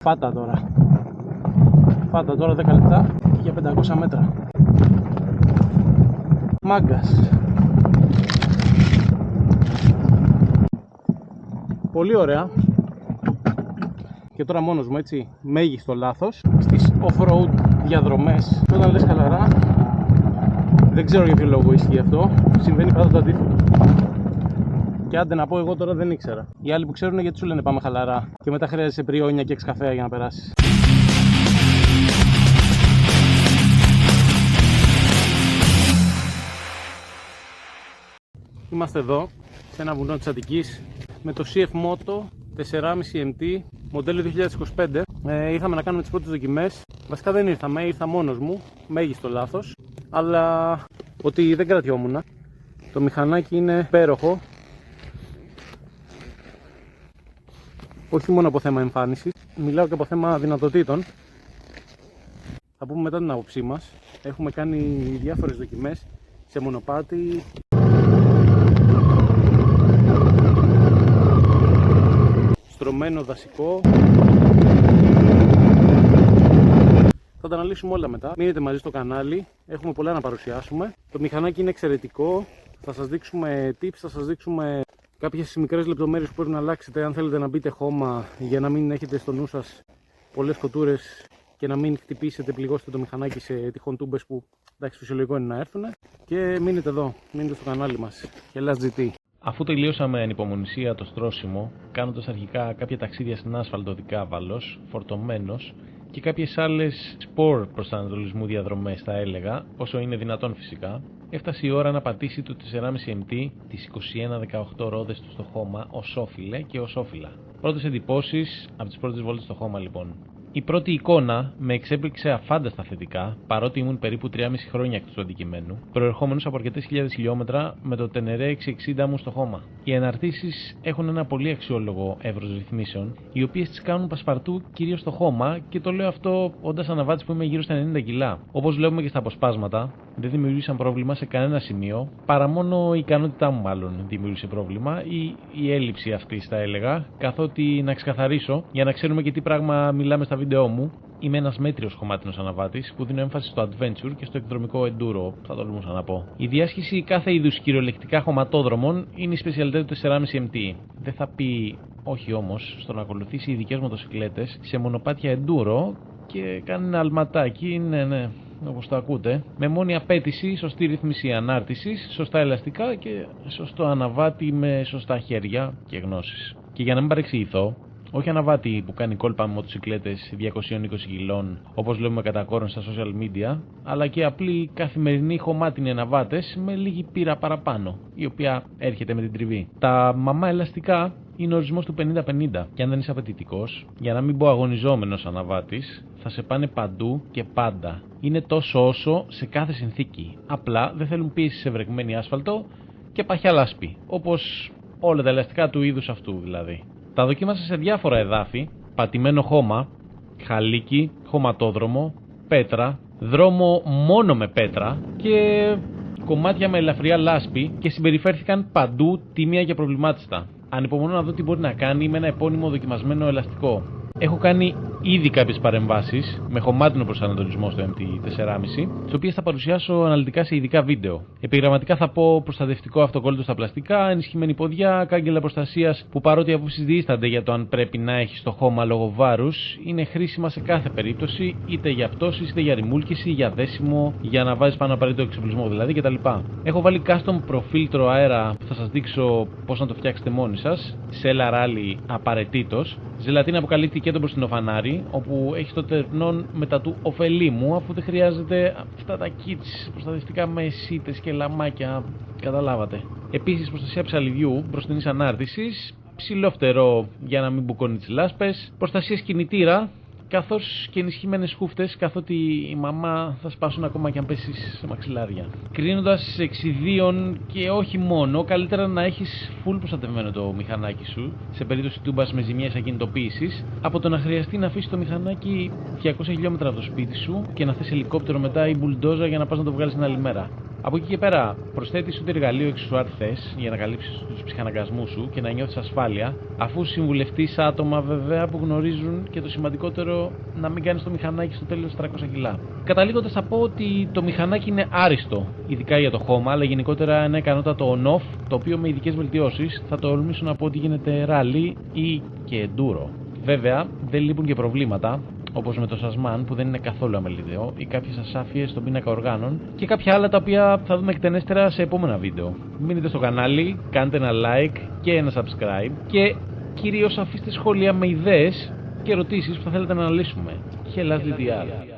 Φάτα τώρα. Φάτα τώρα 10 λεπτά για 500 μέτρα. Μάγκας. Πολύ ωραία. Και τώρα μόνος μου, έτσι, μέγιστο λάθος στις off-road διαδρομές. Και όταν λες χαλαρά, δεν ξέρω για ποιο λόγο ισχύει αυτό, συμβαίνει πάντα το αντίθετο. Και άντε να πω, εγώ τώρα δεν ήξερα. Οι άλλοι που ξέρουν, γιατί σου λένε πάμε χαλαρά και μετά χρειάζεσαι πριόνια και εξκαφέα για να περάσεις. Είμαστε εδώ, σε ένα βουνό της Αττικής, με το CF Moto 4,5 MT, μοντέλο 2025. Ήρθαμε να κάνουμε τις πρώτες δοκιμές. Βασικά δεν ήρθα μόνος μου, μέγιστο λάθος. Αλλά ότι δεν κρατιόμουν. Το μηχανάκι είναι υπέροχο. Όχι μόνο από θέμα εμφάνισης, μιλάω και από θέμα δυνατοτήτων. Θα πούμε μετά την άποψή μας. Έχουμε κάνει διάφορες δοκιμές σε μονοπάτι. Στρωμένο δασικό. Θα τα αναλύσουμε όλα μετά. Μείνετε μαζί στο κανάλι, έχουμε πολλά να παρουσιάσουμε. Το μηχανάκι είναι εξαιρετικό. Θα σας δείξουμε tips, θα σας δείξουμε κάποιες μικρές λεπτομέρειες που πρέπει να αλλάξετε αν θέλετε να μπείτε χώμα, για να μην έχετε στο νου σας πολλές κοτούρες και να μην χτυπήσετε, πληγώσετε το μηχανάκι σε τυχόν τούμπες που εντάξει φυσιολογικό είναι να έρθουν. Και μείνετε εδώ, μείνετε στο κανάλι μας. Hellas GT. Αφού τελειώσαμε ανυπομονησία το στρώσιμο, κάνοντας αρχικά κάποια ταξίδια στην άσφαλτο δικάβαλος, φορτωμένος, και κάποιες άλλες σπορ προσανατολισμού διαδρομές θα έλεγα, όσο είναι δυνατόν φυσικά, έφτασε η ώρα να πατήσει το 4,5 MT τις 21-18 ρόδες του στο χώμα ως όφιλε και ως όφιλα. Πρώτες εντυπώσεις από τις πρώτες βόλτες στο χώμα λοιπόν. Η πρώτη εικόνα με εξέπληξε αφάνταστα θετικά, παρότι ήμουν περίπου 3,5 χρόνια εκτός του αντικειμένου, προερχόμενος από αρκετές χιλιάδες χιλιόμετρα με το Tenere 660 μου στο χώμα. Οι αναρτήσεις έχουν ένα πολύ αξιόλογο εύρος ρυθμίσεων, οι οποίες τις κάνουν πασπαρτού κυρίως στο χώμα, και το λέω αυτό όντας αναβάτης που είμαι γύρω στα 90 κιλά. Όπως βλέπουμε και στα αποσπάσματα, δεν δημιούργησαν πρόβλημα σε κανένα σημείο, παρά μόνο η ικανότητά μου μάλλον δημιούργησε πρόβλημα, ή η έλλειψη αυτή θα έλεγα, καθότι να ξεκαθαρίσω για να ξέρουμε και τι πράγμα μιλάμε στα βίντεό μου. Είμαι ένας μέτριος χωμάτινος αναβάτης που δίνω έμφαση στο adventure και στο εκδρομικό enduro, θα τολμούσα να πω. Η διάσχιση κάθε είδους κυριολεκτικά χωματόδρομων είναι η σπεσιαλιτέ του 4,5 MT. Δεν θα πει όχι όμως στο να ακολουθήσει ειδικές μοτοσυκλέτες σε μονοπάτια enduro και κάνει ένα αλματάκι, ναι, όπως το ακούτε, με μόνη απέτηση σωστή ρύθμιση ανάρτησης, σωστά ελαστικά και σωστό αναβάτη με σωστά χέρια και γνώσεις. Και για να μην παρεξηγηθώ, όχι αναβάτη που κάνει κόλπα με μοτοσυκλέτες 220 κιλών όπως βλέπουμε κατά κόρον στα social media, αλλά και απλοί καθημερινοί χωμάτινοι αναβάτες με λίγη πείρα παραπάνω, η οποία έρχεται με την τριβή. Τα μαμά ελαστικά είναι ο ορισμός του 50-50, και αν δεν είσαι απαιτητικός, για να μην πω αγωνιζόμενος αναβάτης, θα σε πάνε παντού και πάντα. Είναι τόσο όσο σε κάθε συνθήκη. Απλά δεν θέλουν πίεση σε βρεγμένη άσφαλτο και παχιά λάσπη, όπως όλα τα ελαστικά του είδους αυτού δηλαδή. Τα δοκίμασα σε διάφορα εδάφη, πατημένο χώμα, χαλίκι, χωματόδρομο, πέτρα, δρόμο μόνο με πέτρα και κομμάτια με ελαφριά λάσπη, και συμπεριφέρθηκαν παντού τίμια και προβλημάτιστα. Ανυπομονώ να δω τι μπορεί να κάνει με ένα επώνυμο δοκιμασμένο ελαστικό. Έχω κάνει ήδη κάποιες παρεμβάσεις με χωμάτινο προσανατολισμό στο MT4,5, τις οποίες θα παρουσιάσω αναλυτικά σε ειδικά βίντεο. Επιγραμματικά θα πω προστατευτικό αυτοκόλλητο στα πλαστικά, ενισχυμένη ποδιά, κάγκελα προστασίας που παρότι οι απόψεις διείστανται για το αν πρέπει να έχει στο χώμα λόγω βάρους, είναι χρήσιμα σε κάθε περίπτωση, είτε για πτώσεις, είτε για ρημούλκηση, για δέσιμο, για να βάζεις πάνω απαραίτητο εξοπλισμό δηλαδή κτλ. Έχω βάλει custom προφίλτρο αέρα που θα σας δείξω πώς να το φτιάξετε μόνοι σας, σε ράλι απαραίτητος, ζελατίνα που καλύπτει και το μπροστινό φανάρι, όπου έχει το τερνόν μετά του ωφελήμου, αφού δεν χρειάζεται αυτά τα kits προστατευτικά με σίτες και λαμάκια, καταλάβατε. Επίσης προστασία ψαλιδιού μπροστινής ανάρτησης, ψηλό φτερό για να μην μπουκώνει τις λάσπες, προστασίες κινητήρα, καθώς και ενισχυμένες χούφτες, καθότι η μαμά θα σπάσουν ακόμα και αν πέσεις σε μαξιλάρια. Κρίνοντας εξιδίων και όχι μόνο, καλύτερα να έχεις full προστατευμένο το μηχανάκι σου σε περίπτωση τούμπας με ζημιές ακινητοποίησης, από το να χρειαστεί να αφήσεις το μηχανάκι 200 χιλιόμετρα από το σπίτι σου και να θες ελικόπτερο μετά ή μπουλντόζα για να πας να το βγάλεις την άλλη μέρα. Από εκεί και πέρα, προσθέτεις ό,τι εργαλείο εξουσουάρ θες για να καλύψεις τους ψυχαναγκασμούς σου και να νιώθεις ασφάλεια, αφού συμβουλευτείς άτομα βέβαια που γνωρίζουν και το σημαντικότερο, να μην κάνεις το μηχανάκι στο τέλος 300 κιλά. Καταλήγοντας θα πω ότι το μηχανάκι είναι άριστο, ειδικά για το χώμα, αλλά γενικότερα ένα ικανότατο on-off, το οποίο με ειδικές βελτιώσεις θα το τολμήσω να πω ότι γίνεται ράλι ή και enduro. Βέβαια, δεν λείπουν και προβλήματα, όπως με το Sasman που δεν είναι καθόλου αμεληταίο, ή κάποιες ασάφειες στον πίνακα οργάνων και κάποια άλλα τα οποία θα δούμε εκτενέστερα σε επόμενα βίντεο. Μείνετε στο κανάλι, κάντε ένα like και ένα subscribe και κυρίως αφήστε σχόλια με ιδέες και ερωτήσεις που θα θέλετε να αναλύσουμε. Hellas DDR.